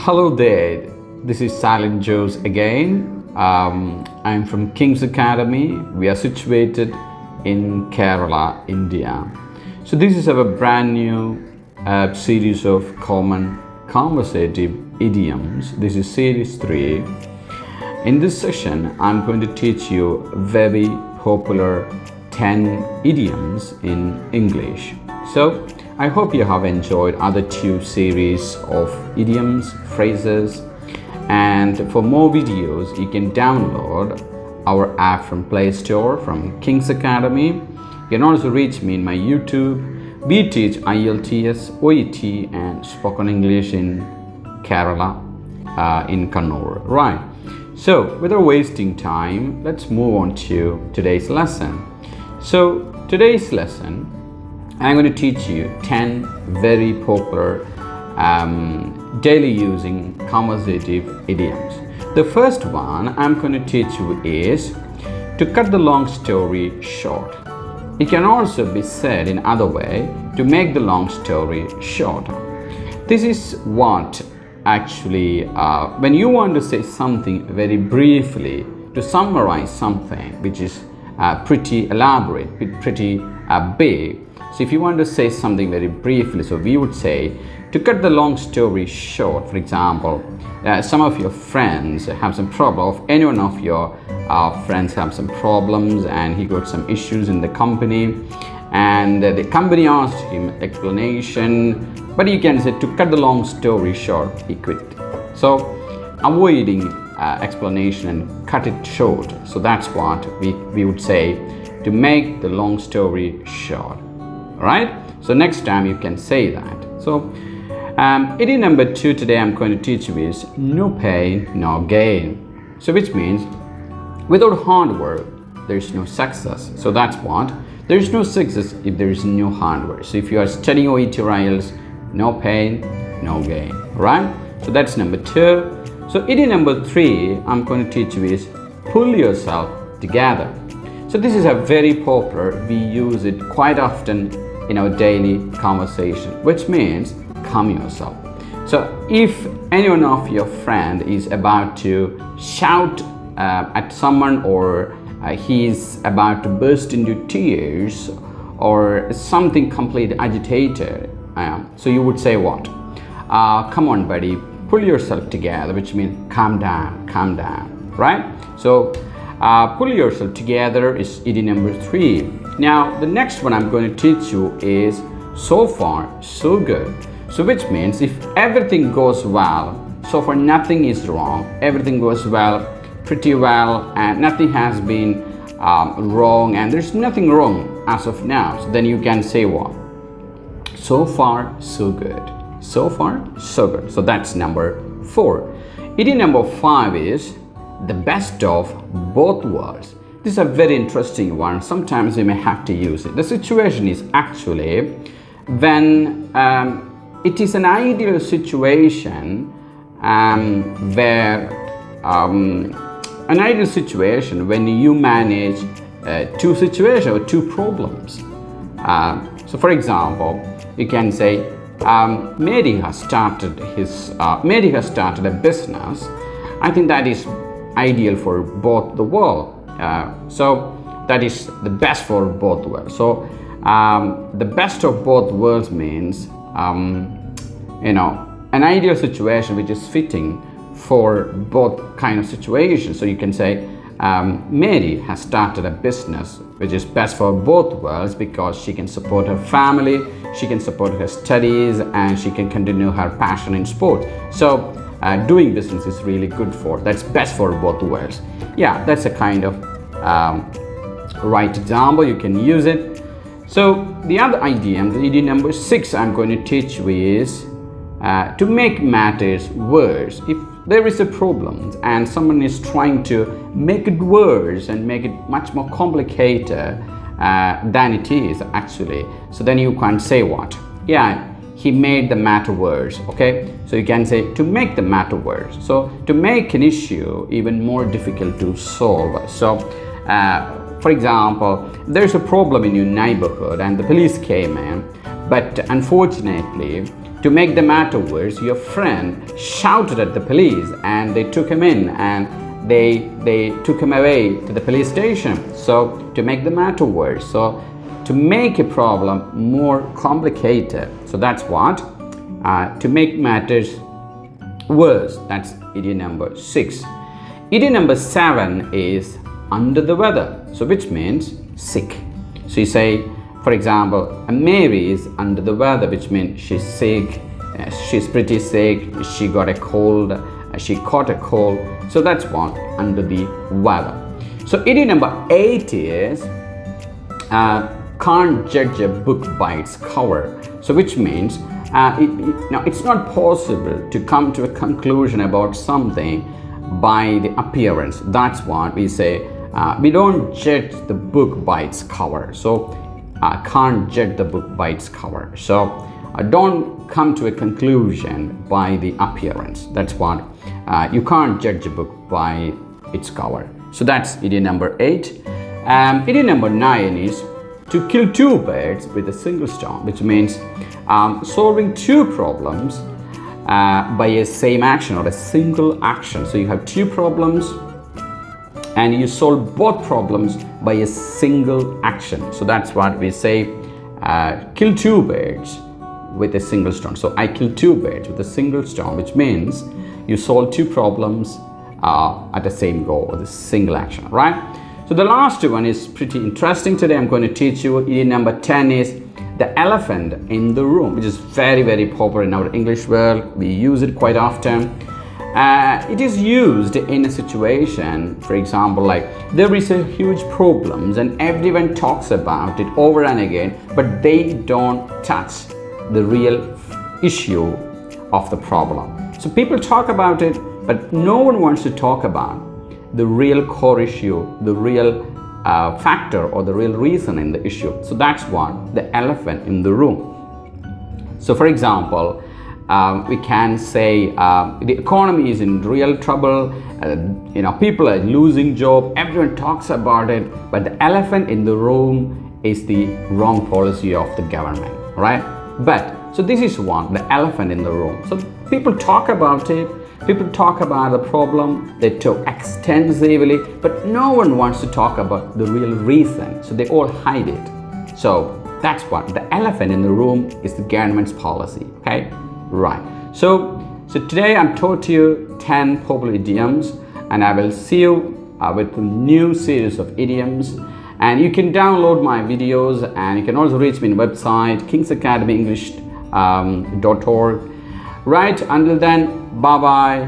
Hello there, this is Silent Joes again. I'm from King's Academy. We are situated in Kerala, India. So this is our brand new series of common conversative idioms. This is series 3. In this session, I'm going to teach you very popular 10 idioms in English. So I hope you have enjoyed other 2 series of idioms, phrases, and for more videos you can download our app from Play Store from King's Academy. You can also reach me in my YouTube. We teach IELTS, OET and spoken English in Kerala, in Kannur. Right. So without wasting time, let's move on to today's lesson. So today's lesson, I'm going to teach you 10 very popular daily using conversative idioms. The first one I'm going to teach you is to cut the long story short. It can also be said in other way, to make the long story short. This is what actually when you want to say something very briefly, to summarize something which is pretty elaborate, pretty big. So if you want to say something very briefly, so we would say to cut the long story short. For example, some of your friends have some problem, or any one of your friends have some problems and he got some issues in the company, and the company asked him explanation, but you can say to cut the long story short, he quit. So avoiding explanation and cut it short. So that's what we would say, to make the long story short. Alright, so next time you can say that. So idiom number 2 today I'm going to teach you is no pain, no gain. So which means without hard work there is no success. So that's what, there is no success if there is no hard work. So if you are studying OET or IELTS, no pain, no gain. Right? So that's number 2. So idiom number 3 I'm going to teach you is pull yourself together. So this is a very popular, we use it quite often in our daily conversation, which means calm yourself. So if any one of your friend is about to shout at someone, or he is about to burst into tears, or something completely agitated, so you would say what? Come on buddy, pull yourself together, which means calm down, right? So pull yourself together is idiom number 3. Now the next one I'm going to teach you is so far so good. So which means if everything goes well, so far nothing is wrong, everything goes well, pretty well, and nothing has been wrong, and there's nothing wrong as of now, so then you can say what? So far so good. So far so good. So that's number 4. Idiom number 5 is the best of both worlds. This is a very interesting one. Sometimes you may have to use it. The situation is actually when it is an ideal situation where an ideal situation when you manage 2 situations or 2 problems. So for example, you can say Mary has started a business. I think that is ideal for both the world. So that is the best for both worlds. So the best of both worlds means an ideal situation which is fitting for both kind of situations. So you can say Mary has started a business which is best for both worlds, because she can support her family, she can support her studies, and she can continue her passion in sports. So doing business is really good for, that's best for both worlds. Yeah, that's a kind of right example, you can use it. So the other idiom, the idiom number 6 I'm going to teach you is to make matters worse. If there is a problem and someone is trying to make it worse and make it much more complicated than it is actually, so then you can say what? Yeah, he made the matter worse. Okay, so you can say to make the matter worse. So to make an issue even more difficult to solve. So for example, there's a problem in your neighborhood and the police came in, but unfortunately to make the matter worse, your friend shouted at the police and they took him in and they took him away to the police station. So to make the matter worse, so to make a problem more complicated. So that's what, to make matters worse. That's idiom number 6. Idiom number 7 is under the weather, so which means sick. So you say, for example, Mary is under the weather, which means she's sick, she's pretty sick, she got a cold, she caught a cold. So that's what, under the weather. So idiom number 8 is can't judge a book by its cover. So which means it's not possible to come to a conclusion about something by the appearance. That's what we say. We don't judge the book by its cover. So can't judge the book by its cover. So don't come to a conclusion by the appearance. That's what, you can't judge a book by its cover. So that's idiom number 8. Idiom number 9 is to kill two birds with a single stone, which means solving two problems by a same action or a single action. So you have two problems and you solve both problems by a single action. So that's what we say, kill two birds with a single stone. So I kill two birds with a single stone, which means you solve two problems at the same goal or the single action, right? So the last one is pretty interesting. Today I'm going to teach you idiom number 10 is the elephant in the room, which is very, very popular in our English world. We use it quite often. It is used in a situation, for example, like there is a huge problem and everyone talks about it over and again, but they don't touch the real issue of the problem. So people talk about it, but no one wants to talk about the real core issue, the real factor or the real reason in the issue. So that's what, the elephant in the room. So for example, we can say the economy is in real trouble, people are losing job, everyone talks about it, but the elephant in the room is the wrong policy of the government, right? But so this is one, the elephant in the room. So people talk about it, people talk about the problem, they talk extensively, but no one wants to talk about the real reason. So they all hide it. So that's what, the elephant in the room is the government's policy, okay? Right. So today I'm taught you 10 popular idioms, and I will see you with a new series of idioms. And you can download my videos, and you can also reach me on the website kingsacademyenglish.org. Right, until then, bye bye.